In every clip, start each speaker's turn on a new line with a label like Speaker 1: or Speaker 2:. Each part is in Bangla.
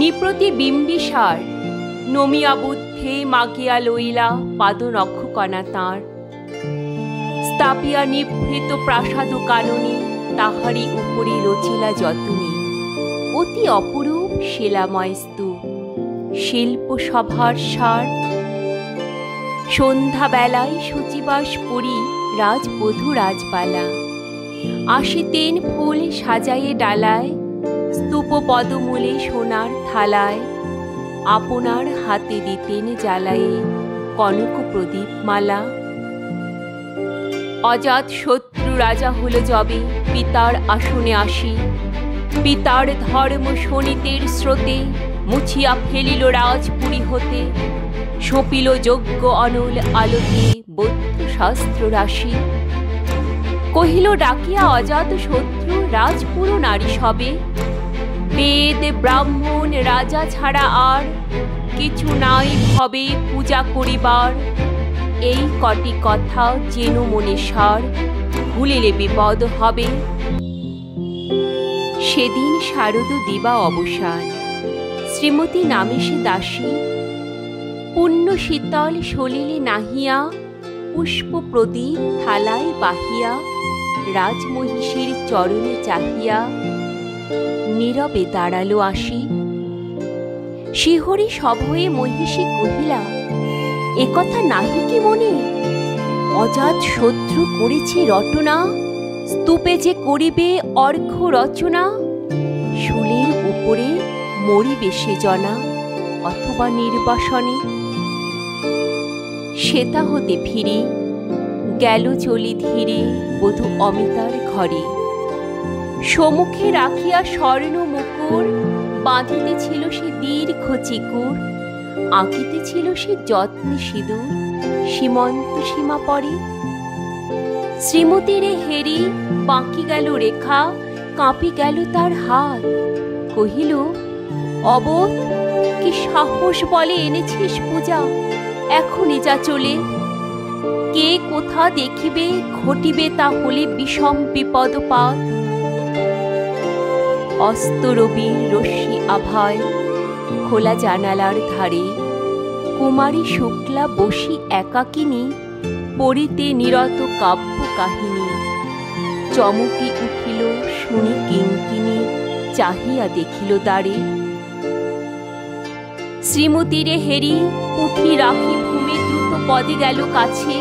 Speaker 1: নিপ্রতি বিম্বিসার নমিয়া বুদ্ধে মাগিয়া লইলা পাদনক্ষ কণা তাঁর। স্থাপিয়া নিভৃত প্রাসাদ কাননে তাহারি উপরে রচিলা যতনে অতি অপরূপ শিলাময় স্তূপ শিল্প সভার সার। সন্ধ্যা বেলায় সচিবাস পরি রাজবধূ রাজবালা আসিতেন ফুল সাজায়ে ডালায় স্তূপ পদমূলে সোনার থালায় আপনার হাতে দিতেন জ্বালায়ে কনক প্রদীপ মালা। অজাত শত্রু রাজা হল যবে পিতার আসনে আসি পিতার ধর্ম শোণিতের স্রোতে মুছিয়া ফেলিল রাজপুরী হতে সঁপিল যজ্ঞ অনল আলোকে বৌদ্ধ শাস্ত্র রাশি। কহিল ডাকিয়া অজাত শত্রু রাজপুর নারী সবে বেদ ব্রাহ্মণ রাজা ছাড়া আর কিছু নাই ভবে পূজা করিবার। এই কটি কথা যেন মনে সার ভুলিলে বিপদ হবে। সেদিন শারদ দিবা অবসান শ্রীমতী নামে সে দাসী পুণ্য শীতল সলিলে নাহিয়া পুষ্প প্রদীপ থালায় বাহিয়া রাজমহিষীর চরণে চাহিয়া নীরবে দাঁড়ালো আসি। শিহরি সভয়ে মহিষী কহিলা একথা নাহি কি মনে অজাত শত্রু করেছে রটনা স্তূপে যে করিবে অর্ঘ্য রচনা শুলের উপরে মরিবে সে জনা অথবা নির্বাসনে। শ্বেতা হতে ফিরে গেল চলি ধীরে বধূ অমিতার ঘরে সম্মুখে রাখিয়া স্বর্ণ মুকুর বাঁধিতেছিল সে দীর্ঘ চিকুর আঁকিতেছিল সে যত্নে সিঁদুর সীমন্ত সীমা পরে। শ্রীমতীরে হেরি বাঁকি গেল রেখা কাঁপি গেল তার হাত কহিল অবোধ কি সাহস বলে এনেছিস পূজা এখনই যা চলে। কে কোথা দেখিবে ঘটিবে তা হলে বিষম বিপদপাত। অস্ত রবির রশ্মি আভায় খোলা জানালার ধারে কুমারী শুক্লা বসি একাকিনী পড়িতে নিরত কাব্য কাহিনী। চমকি উঠিল শুনি কিঙ্কিনী চাহিয়া দেখিল দ্বারে। শ্রীমতীরে হেরি পুঁথি রাখি ভূমি দ্রুত পদে গেল কাছে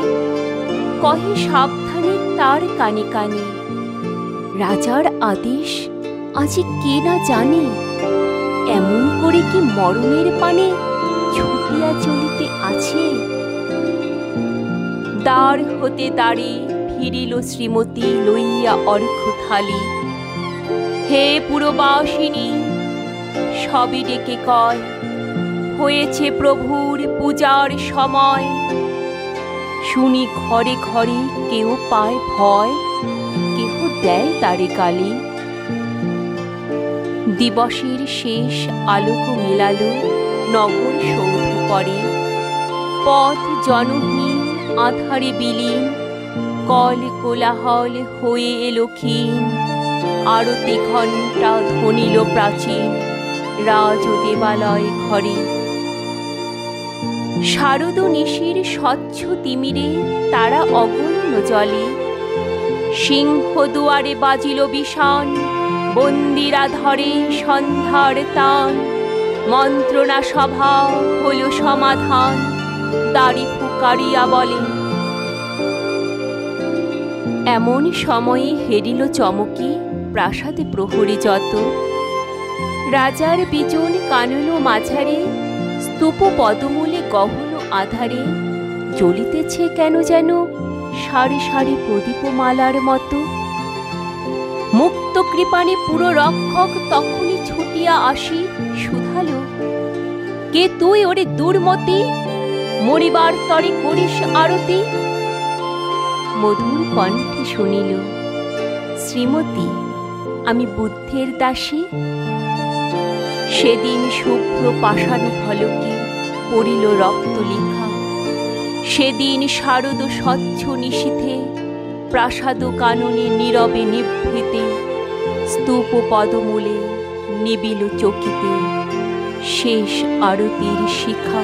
Speaker 1: কহে সাবধানে তার কানে কানে রাজার আদেশ আজি কে না জানে এমন করে কি মরণের পানে ছুটিয়া চলিতে আছে। দ্বার হতে দাঁড়ে ফিরিল শ্রীমতী লইয়া অর্ঘ্য থালি। হে পুরবাসিনী সবই ডেকে কয় হয়েছে প্রভুর পূজার সময়। শুনি ঘরে ঘরে কেউ পায় ভয় কেহ দেয় তারে গালি। দিবসের শেষ আলোক মেলালো নগর সৌধ পরে পথ জনহীন আধারে বিলীন কল কোলাহল হয়ে এলো ক্ষীণ। আরতি ঘণ্টা ধ্বনিল প্রাচীন রাজ দেবালয় ঘরে। শারদ নিশির স্বচ্ছ তিমিরে তারা অগণ্য জলে সিংহ দুয়ারে বাজিল বিষাণ বন্দিরা ধরে সন্ধ্যার তান। মন্ত্রণা সভা হল সমাধান দাড়ি ফুকারিয়া বলে। এমন সময়ে হেরিল চমকি প্রাসাদে প্রহরী যত। রাজার বিজন কানন মাঝারে স্তূপ পদমূলে গহন আধারে জ্বলিতেছে কেন যেন সারি সারি প্রদীপমালার মতো। মুক্ত কৃপাণে পুরো রক্ষক তখনই ছুটিয়া আসি শুধালো কে তুই ওরে দুর্মতি মরিবার তরে করিস আরতি। মধুর কণ্ঠে শুনিল শ্রীমতী আমি বুদ্ধের দাসী। সেদিন শুভ্র পাষাণ ফলকে পড়িল রক্ত লিখা। সেদিন শারদ স্বচ্ছ নিশীথে প্রাসাদ কাননে নীরবে নিভৃতে স্তূপ পদমূলে নিবিল চকিতে শেষ আরতির শিখা।